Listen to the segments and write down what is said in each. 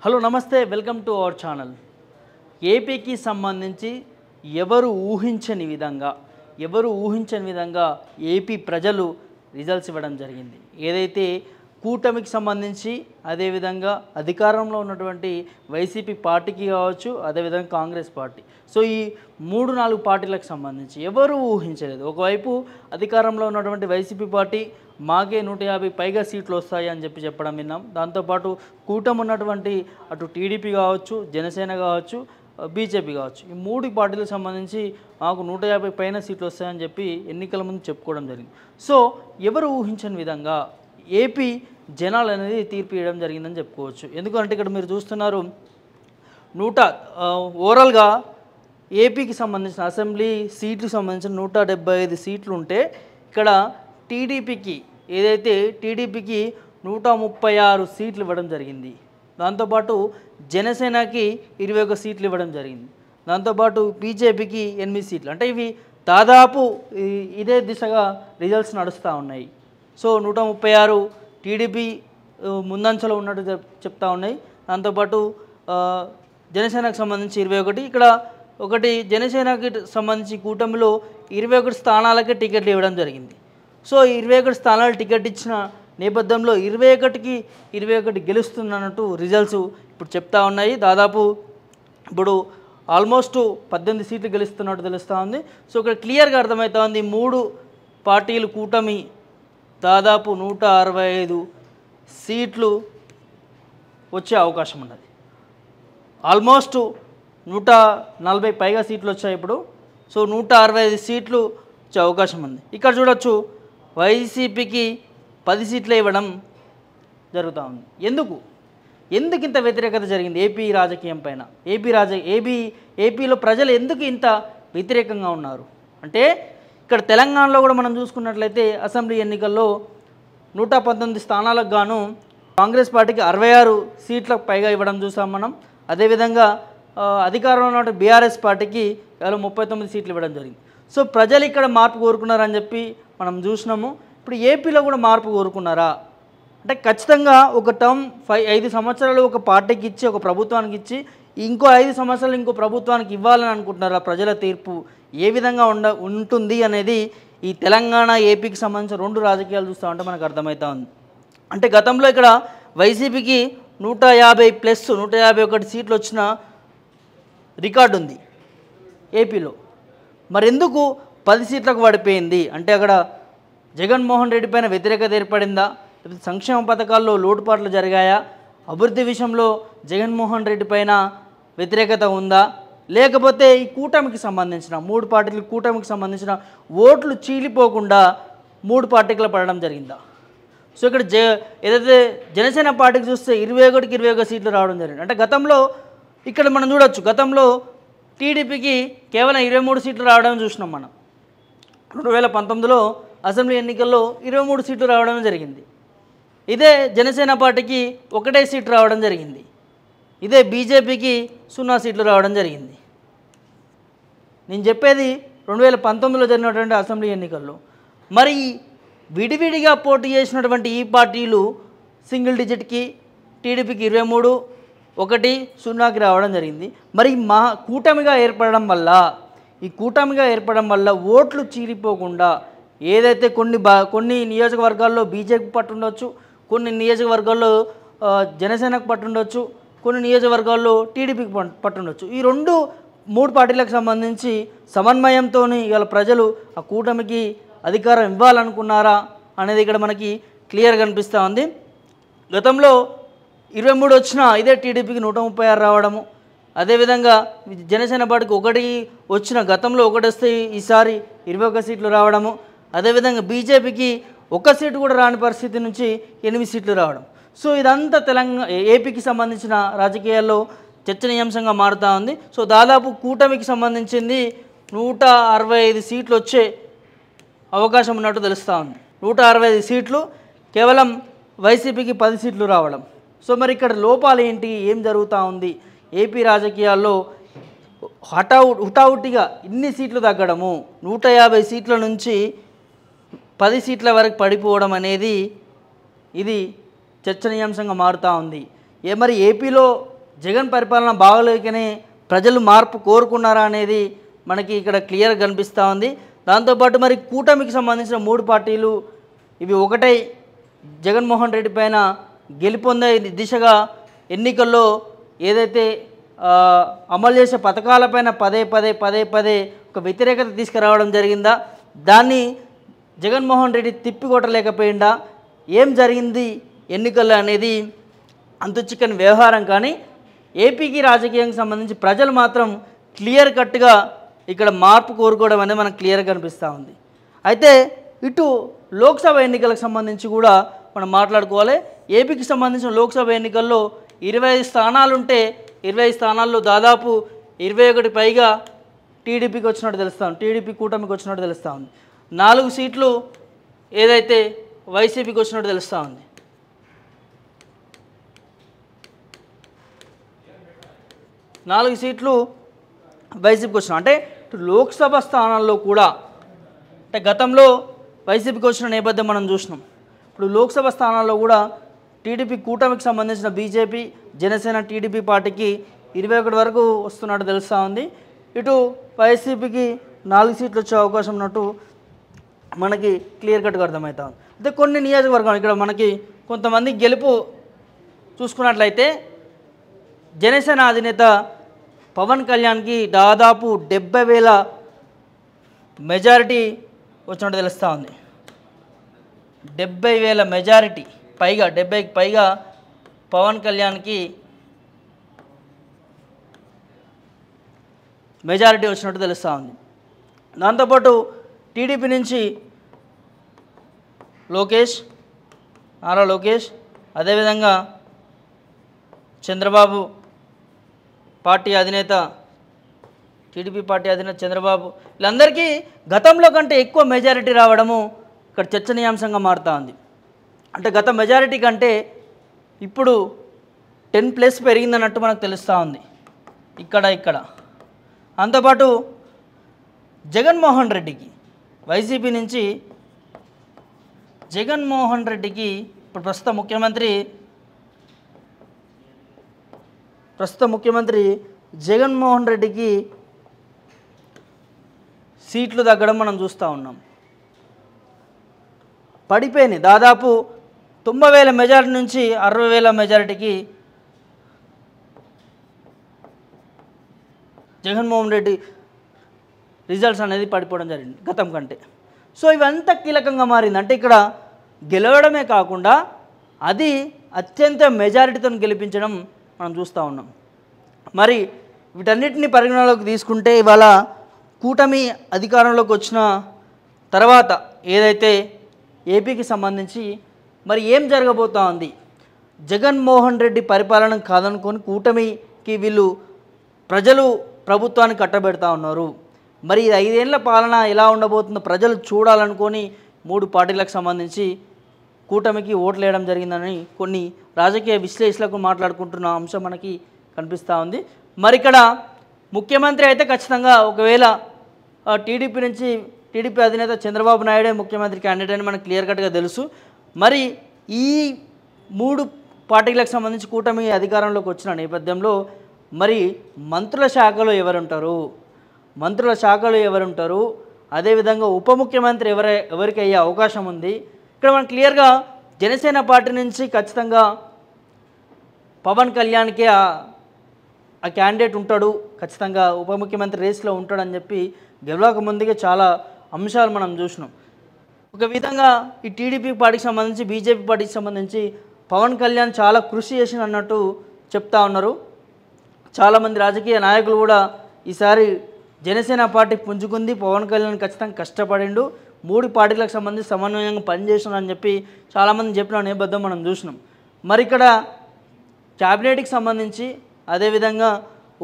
Hello నమస్తే, welcome to our channel. ఏపీకి సంబంధించి ఎవరు ఊహించని విధంగా ఏపీ ప్రజలు రిజల్ట్స్ ఇవ్వడం జరిగింది. ఏదైతే కూటమికి సంబంధించి అదేవిధంగా అధికారంలో ఉన్నటువంటి వైసీపీ పార్టీకి కావచ్చు, అదేవిధంగా కాంగ్రెస్ పార్టీ, సో ఈ 3-4 పార్టీలకు సంబంధించి ఎవరు ఊహించలేదు. ఒకవైపు అధికారంలో ఉన్నటువంటి వైసీపీ పార్టీ మాకే 150 పైగా సీట్లు వస్తాయి అని చెప్పడం విన్నాం. దాంతోపాటు కూటమి ఉన్నటువంటి అటు టీడీపీ కావచ్చు, జనసేన కావచ్చు, బీజేపీ కావచ్చు, ఈ 3 పార్టీలకు సంబంధించి మాకు 150 పైన సీట్లు వస్తాయని చెప్పి ఎన్నికల ముందు చెప్పుకోవడం జరిగింది. సో ఎవరు ఊహించని విధంగా ఏపీ జనాలు అనేది తీర్పు ఇవ్వడం జరిగిందని చెప్పుకోవచ్చు. ఎందుకంటే ఇక్కడ మీరు చూస్తున్నారు, ఓవరాల్గా ఏపీకి సంబంధించిన అసెంబ్లీ సీట్లకు సంబంధించిన 175 సీట్లు ఉంటే ఇక్కడ టీడీపీకి 136 సీట్లు ఇవ్వడం జరిగింది. దాంతోపాటు జనసేనకి 21 సీట్లు ఇవ్వడం జరిగింది. దాంతోపాటు బీజేపీకి 8 సీట్లు. అంటే ఇవి దాదాపు ఇదే దిశగా రిజల్ట్స్ నడుస్తూ ఉన్నాయి. సో 136 టీడీపీ ముందంచలో ఉన్నట్టు చెప్తా ఉన్నాయి. దాంతోపాటు జనసేనకు సంబంధించి 21, ఇక్కడ ఒకటి జనసేనకి సంబంధించి కూటమిలో 21 స్థానాలకే టికెట్లు ఇవ్వడం జరిగింది. సో 21 స్థానాలు టికెట్ ఇచ్చిన నేపథ్యంలో 21కి 21 గెలుస్తున్నట్టు రిజల్ట్స్ ఇప్పుడు చెప్తా ఉన్నాయి. దాదాపు ఇప్పుడు ఆల్మోస్ట్ 18 సీట్లు గెలుస్తున్నట్టు తెలుస్తూ ఉంది. సో ఇక్కడ క్లియర్గా అర్థమవుతా ఉంది, 3 పార్టీలు కూటమి దాదాపు 165 సీట్లు వచ్చే అవకాశం ఉన్నది. ఆల్మోస్ట్ 140 పైగా సీట్లు వచ్చాయి ఇప్పుడు. సో 165 సీట్లు వచ్చే అవకాశం ఉంది. ఇక్కడ చూడొచ్చు, వైసీపీకి 10 సీట్లు ఇవ్వడం జరుగుతూ ఉంది. ఎందుకు ఇంత వ్యతిరేకత జరిగింది ఏపీ రాజకీయం పైన? ఏపీలో ప్రజలు ఎందుకు ఇంత వ్యతిరేకంగా ఉన్నారు అంటే, ఇక్కడ తెలంగాణలో కూడా మనం చూసుకున్నట్లయితే అసెంబ్లీ ఎన్నికల్లో 119 స్థానాలకు గాను కాంగ్రెస్ పార్టీకి 66 సీట్లకు పైగా ఇవ్వడం చూసాం మనం. అదేవిధంగా అధికారంలో ఉన్న బీఆర్ఎస్ పార్టీకి కేవలం 39 సీట్లు ఇవ్వడం జరిగింది. సో ప్రజలు ఇక్కడ మార్పు కోరుకున్నారని చెప్పి మనం చూసినాము. ఇప్పుడు ఏపీలో కూడా మార్పు కోరుకున్నారా అంటే, ఖచ్చితంగా ఒక టర్మ్ 5 సంవత్సరాలు ఒక పార్టీకి ఇచ్చి, ఒక ప్రభుత్వానికి ఇచ్చి, ఇంకో 5 సంవత్సరాలు ఇంకో ప్రభుత్వానికి ఇవ్వాలని అనుకుంటున్నారా? ప్రజల తీర్పు ఏ విధంగా ఉంటుంది అనేది ఈ తెలంగాణ ఏపీకి సంబంధించిన 2 రాజకీయాలు చూస్తూ ఉంటే మనకు అర్థమవుతా ఉంది. అంటే గతంలో ఇక్కడ వైసీపీకి 151 సీట్లు వచ్చిన రికార్డు ఉంది ఏపీలో. మరి ఎందుకు 10 సీట్లకు పడిపోయింది అంటే, అక్కడ జగన్మోహన్ రెడ్డి పైన వ్యతిరేకత ఏర్పడిందా? సంక్షేమ పథకాల్లో లోటుపాట్లు జరిగాయా? అభివృద్ధి విషయంలో జగన్మోహన్ రెడ్డి పైన వ్యతిరేకత ఉందా? లేకపోతే ఈ కూటమికి సంబంధించిన 3 పార్టీలు కూటమికి సంబంధించిన ఓట్లు చీలిపోకుండా 3 పార్టీలు పడడం జరిగిందా? సో ఇక్కడ ఏదైతే జనసేన పార్టీకి చూస్తే 21కి 21 సీట్లు రావడం జరిగింది. అంటే గతంలో ఇక్కడ మనం చూడొచ్చు, గతంలో టీడీపీకి కేవలం 23 సీట్లు రావడం చూసినాం మనం. 2019లో అసెంబ్లీ ఎన్నికల్లో 23 సీట్లు రావడం జరిగింది. ఇదే జనసేన పార్టీకి 1 సీటు రావడం జరిగింది. ఇదే బీజేపీకి 0 సీట్లు రావడం జరిగింది. నేను చెప్పేది 2019లో జరిగినటువంటి అసెంబ్లీ ఎన్నికల్లో. మరి విడివిడిగా పోటీ చేసినటువంటి ఈ పార్టీలు సింగిల్ డిజిట్కి, టీడీపీకి 23, 1, 0కి రావడం జరిగింది. మరి కూటమిగా ఏర్పడడం వల్ల ఓట్లు చీలిపోకుండా ఏదైతే కొన్ని నియోజకవర్గాల్లో బీజేపీ పట్టుండొచ్చు, కొన్ని నియోజకవర్గాల్లో జనసేనకు పట్టుండొచ్చు, కొన్ని నియోజకవర్గాల్లో టీడీపీకి పట్టుండొచ్చు. ఈ 3 పార్టీలకు సంబంధించి సమన్వయంతో ఇవాళ ప్రజలు ఆ కూటమికి అధికారం ఇవ్వాలనుకున్నారా అనేది ఇక్కడ మనకి క్లియర్గా కనిపిస్తూ ఉంది. గతంలో 23 వచ్చినా ఇదే టీడీపీకి 136 రావడము, అదేవిధంగా జనసేన పార్టీకి 1 వచ్చిన గతంలో 1 వస్తే ఈసారి 21 సీట్లు రావడము, అదేవిధంగా బీజేపీకి 1 సీటు కూడా రాని పరిస్థితి నుంచి 8 సీట్లు రావడం. సో ఇదంతా ఏపీకి సంబంధించిన రాజకీయాల్లో చర్చనీయాంశంగా మారుతూ ఉంది. సో దాదాపు కూటమికి సంబంధించింది 165 సీట్లు వచ్చే అవకాశం ఉన్నట్టు తెలుస్తూ ఉంది. 165 సీట్లు, కేవలం వైసీపీకి 10 సీట్లు రావడం. సో మరి ఇక్కడ లోపాలు ఏంటి, ఏం జరుగుతూ ఉంది ఏపీ రాజకీయాల్లో? హుటాహుటిగా ఇన్ని సీట్లు తగ్గడము, 150 సీట్ల నుంచి 10 సీట్ల వరకు పడిపోవడం అనేది ఇది చర్చనీయాంశంగా మారుతూ ఉంది. మరి ఏపీలో జగన్ పరిపాలన బాగలేకనే ప్రజలు మార్పు కోరుకున్నారా అనేది మనకి ఇక్కడ క్లియర్గా కనిపిస్తూ ఉంది. దాంతోపాటు మరి కూటమికి సంబంధించిన 3 పార్టీలు ఇవి ఒకటై జగన్మోహన్ రెడ్డి పైన గెలుపొందే దిశగా ఎన్నికల్లో ఏదైతే అమలు చేసే పథకాలపైన పదే ఒక వ్యతిరేకత తీసుకురావడం జరిగిందా, దాన్ని జగన్మోహన్ రెడ్డి తిప్పికొట్టలేకపోయిందా, ఏం జరిగింది ఎన్నికల్లో అనేది అంతు చిక్కని వ్యవహారం. కానీ ఏపీకి రాజకీయానికి సంబంధించి ప్రజలు మాత్రం క్లియర్ కట్గా ఇక్కడ మార్పు కోరుకోవడం అనేది మనకు క్లియర్గా కనిపిస్తూ ఉంది. అయితే ఇటు లోక్సభ ఎన్నికలకు సంబంధించి కూడా మనం మాట్లాడుకోవాలి. ఏపీకి సంబంధించిన లోక్సభ ఎన్నికల్లో 25 స్థానాలుంటే 25 స్థానాల్లో దాదాపు 21 పైగా టీడీపీకి వచ్చినట్టు తెలుస్తూ ఉంది, టీడీపీ కూటమికి వచ్చినట్టు తెలుస్తూ ఉంది. 4 సీట్లు ఏదైతే వైసీపీకి వచ్చినట్టు తెలుస్తూ ఉంది. నాలుగు సీట్లు వైసీపీకి వచ్చిన, అంటే లోక్సభ స్థానాల్లో కూడా అంటే గతంలో వైసీపీకి వచ్చిన నేపథ్యం మనం చూసినాం. ఇప్పుడు లోక్సభ స్థానాల్లో కూడా టీడీపీ కూటమికి సంబంధించిన బీజేపీ, జనసేన, టీడీపీ పార్టీకి 21 వరకు వస్తున్నట్టు తెలుస్తూ ఉంది. ఇటు వైసీపీకి 4 సీట్లు వచ్చే అవకాశం ఉన్నట్టు మనకి క్లియర్ కట్గా అర్థమవుతా ఉంది. అయితే కొన్ని నియోజకవర్గాలు ఇక్కడ మనకి కొంతమంది గెలుపు చూసుకున్నట్లయితే జనసేన అధినేత పవన్ కళ్యాణ్కి దాదాపు 70,000 మెజారిటీ వచ్చినట్టు తెలుస్తూ ఉంది. 70,000 మెజారిటీ పైగా, 70కి పైగా పవన్ కళ్యాణ్కి మెజారిటీ వచ్చినట్టు తెలుస్తూ ఉంది. దాంతోపాటు టీడీపీ నుంచి నారా లోకేష్, అదేవిధంగా చంద్రబాబు పార్టీ అధినేత, టీడీపీ పార్టీ అధినేత చంద్రబాబు, వీళ్ళందరికీ గతంలో కంటే ఎక్కువ మెజారిటీ రావడము ఇక్కడ చర్చనీయాంశంగా మారుతూ ఉంది. అంటే గత మెజారిటీ కంటే ఇప్పుడు 10+ పెరిగిందన్నట్టు మనకు తెలుస్తూ ఉంది ఇక్కడ. అంతపాటు జగన్మోహన్ రెడ్డికి, వైసీపీ నుంచి జగన్మోహన్ రెడ్డికి ఇప్పుడు ప్రస్తుత ముఖ్యమంత్రి జగన్మోహన్ రెడ్డికి సీట్లు తగ్గడం మనం చూస్తూ ఉన్నాం. పడిపోయినాయి, దాదాపు 90,000 మెజారిటీ నుంచి 60,000 మెజారిటీకి జగన్మోహన్ రెడ్డి రిజల్ట్స్ అనేది పడిపోవడం జరిగింది గతం కంటే. సో ఇవంతా కీలకంగా మారింది. అంటే ఇక్కడ గెలవడమే కాకుండా అది అత్యంత మెజారిటీతో గెలిపించడం మనం చూస్తూ ఉన్నాం. మరి వీటన్నిటిని పరిగణలోకి తీసుకుంటే ఇవాళ కూటమి అధికారంలోకి వచ్చిన తర్వాత ఏదైతే ఏపీకి సంబంధించి మరి ఏం జరగబోతూ ఉంది, జగన్మోహన్ రెడ్డి పరిపాలన కాదనుకొని కూటమికి వీళ్ళు ప్రజలు ప్రభుత్వాన్ని కట్టబెడతా ఉన్నారు. మరి 5 ఏళ్ల పాలన ఎలా ఉండబోతుందో ప్రజలు చూడాలనుకొని 3 పార్టీలకు సంబంధించి కూటమికి ఓట్లు వేయడం జరిగిందని కొన్ని రాజకీయ విశ్లేషకులకు మాట్లాడుకుంటున్న అంశం మనకి కనిపిస్తూ ఉంది. మరి ఇక్కడ ముఖ్యమంత్రి అయితే ఖచ్చితంగా ఒకవేళ టీడీపీ నుంచి టీడీపీ అధినేత చంద్రబాబు నాయుడే ముఖ్యమంత్రి క్యాండిడేట్ అని మనకు క్లియర్ కట్గా తెలుసు. మరి ఈ 3 పార్టీలకు సంబంధించి కూటమి అధికారంలోకి వచ్చిన నేపథ్యంలో మరి మంత్రుల శాఖలో ఎవరుంటారు, అదేవిధంగా ఉప ముఖ్యమంత్రి ఎవరికి అయ్యే అవకాశం ఉంది. ఇక్కడ మనం క్లియర్గా జనసేన పార్టీ నుంచి ఖచ్చితంగా పవన్ కళ్యాణ్కి ఆ క్యాండిడేట్ ఉంటాడు, ఖచ్చితంగా ఉప ముఖ్యమంత్రి రేస్లో ఉంటాడని చెప్పి గెలవక ముందుగా చాలా అంశాలు మనం చూసినాం. ఒక విధంగా ఈ టీడీపీ పార్టీకి సంబంధించి, బీజేపీ పార్టీకి సంబంధించి పవన్ కళ్యాణ్ చాలా కృషి చేసిన అన్నట్టు చెప్తా ఉన్నారు. చాలామంది రాజకీయ నాయకులు కూడా ఈసారి జనసేన పార్టీ పుంజుకుంది, పవన్ కళ్యాణ్ ఖచ్చితంగా కష్టపడిండు, 3 పార్టీలకు సంబంధించి సమన్వయంగా పనిచేస్తున్నారని చెప్పి చాలామంది చెప్పిన నేపథ్యం మనం చూసినాం. మరి ఇక్కడ క్యాబినెట్కి సంబంధించి, అదేవిధంగా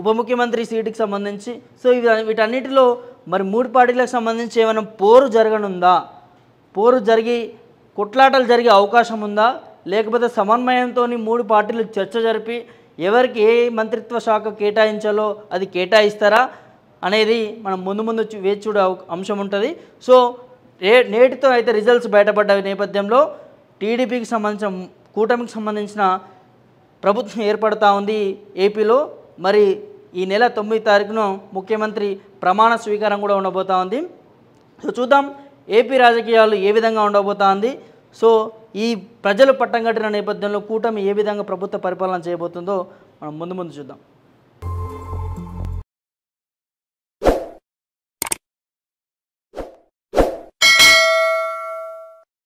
ఉప ముఖ్యమంత్రి సీటుకి సంబంధించి, సో వీటన్నిటిలో మరి 3 పార్టీలకు సంబంధించి ఏమైనా పోరు జరిగి కొట్లాటలు జరిగే అవకాశం ఉందా, లేకపోతే సమన్వయంతో 3 పార్టీలు చర్చ జరిపి ఎవరికి ఏ మంత్రిత్వ శాఖ కేటాయించాలో అది కేటాయిస్తారా అనేది మనం ముందు వేచి చూడే అంశం ఉంటుంది. సో నేటితో అయితే రిజల్ట్స్ బయటపడ్డ నేపథ్యంలో టీడీపీకి సంబంధించిన కూటమికి సంబంధించిన ప్రభుత్వం ఏర్పడతా ఉంది ఏపీలో. మరి ఈ నెల 9వ తారీఖున ముఖ్యమంత్రి ప్రమాణ స్వీకారం కూడా ఉండబోతా ఉంది. సో చూద్దాం ఏపీ రాజకీయాలు ఏ విధంగా ఉండబోతా ఉంది. సో ఈ ప్రజలు పట్టం కట్టిన నేపథ్యంలో కూటమి ఏ విధంగా ప్రభుత్వ పరిపాలన చేయబోతుందో మనం ముందు చూద్దాం.